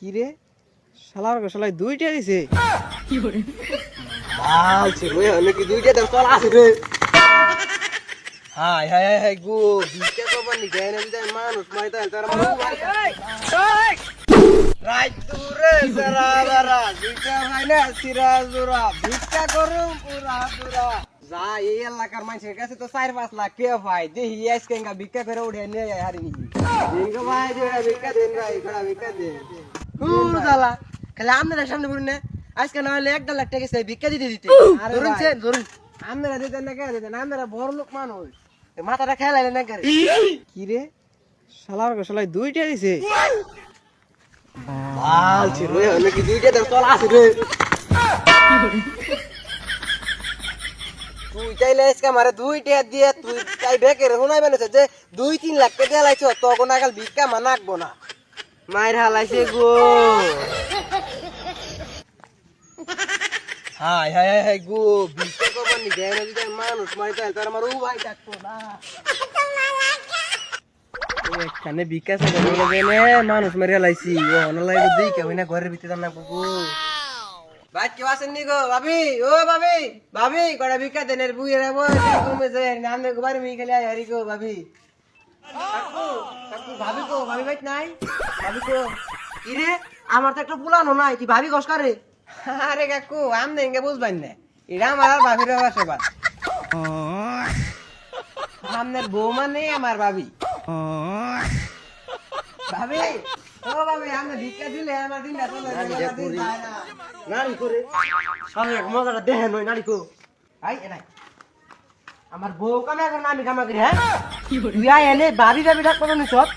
কি রে শালার শালাই দুইটা দিছে কি করে আলছে ওই নাকি দুইটা দাম চল আসে রে হাই হাই হাই গো বিকে তো বনি গায়না বিদায় মানুষ মাইতা তার রাইট দূরে সারা বারা দুইটা ভাই না সিরাজুরা ভিক্ষা করুম পুরা পুরা যা এই এলাকার মানুষের কাছে তো 4-5 লাখ কে ভাই দেহি আজকে ভিক্ষা করে উঠে নিয়ে যায় হারিনি ঠিক ভাই যে ভিক্ষা দেন ভাই খড়া ভিক্ষা দেন খুব জ্বালা খালি আপনাদের সামনে বলুন না আজকে না হলে 1.5 লাখ টাকা চাই ভিক্ষা দিতে ধরুন ধরুন আপনারা দিতেন না কে দিতেন আপনারা বড় লোক মানুষ মাথাটা খেলাইলেন না করে কি রে শালার শালাই দুইটা দিছে আলছে রে নাকি দুইটা দাম চল আসে রে তুই চাইলে আজকে আমারে দুইটা দিয়ে তুই চাই বেকের শোনাইবে না যে 2-3 লাখ টাকা লাইছো তখন আগাল ভিক্ষা মানাকবো না মাইর হালাইছে গো হাই হাই হাই গো ভিক্ষা করবার নি দেয় না দিতে মানুষ মাইতা তার আমার ও ভাই ডাকতো না এখানে ভিক্ষা চাইতে গেলে মানুষ মেরে লাইছি ও অনলাই দিই কেমন না ঘরের ভিতরে না গো ভাই কেউ আসেন নি গো ভাবি ও ভাবি ভাবি কড়া ভিক্ষা দেন এর বুইরা বই তুমি যে নামে গোবার মি খেলে আই হারি গো ভাবি কাকু কাকু ভাবি গো ভাবি ভাই নাই ভাবি গো কি রে আমার তো একটা পুলানো নাই তুই ভাবি কস করে আরে কাকু আম দেঙ্গে বুঝবাই না এটা আমার আর ভাবির বাসা বাদ আমনের বৌমা নেই আমার ভাবি ভাবি ও ভাবি আমি ভিক্ষা দিলে আমার দিনটা চলে যাবে নারী করে সামনে মজাটা দেখে নই নারী কো আই এনাই আমার বউ কামে এখন আমি কামা করি হ্যাঁ তুই আয় এনে ভাবি ভাবি ডাক করো নি সব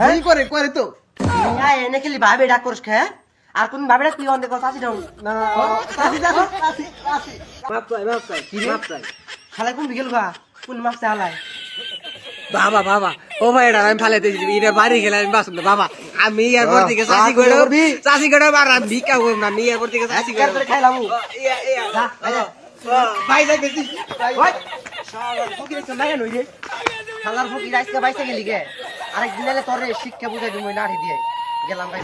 এই করে করে তো তুই আয় এনে খেলি ভাবি ডাক করছ খে আর কোন ভাবি ডাক তুই অন্ধে কথা আসি দাও না আসি দাও আসি আসি মাপ চাই কি মাপ চাই খালাই কোন বিকেল গা কোন মাপ চাই হালাই বাবা বাবা ও ভাই এটা আমি ফালাইতে এটা বাড়ি গেলে আমি বাসুন বাবা আমি এয়ারপোর্ট থেকে চাষি গড়ে আর আমি ভিক্ষা করব না আমি এয়ারপোর্ট থেকে চাষি গড়ে খাইলাম ভাই যাই বেশি ভাই শালার ফকির তো নাই নই রে শালার ফকির আজকে বাইসে গেলি গে আরেক দিন এলে তোরে শিক্ষা বুঝাই দিমই নাড়ি দিয়ে গেলাম ভাই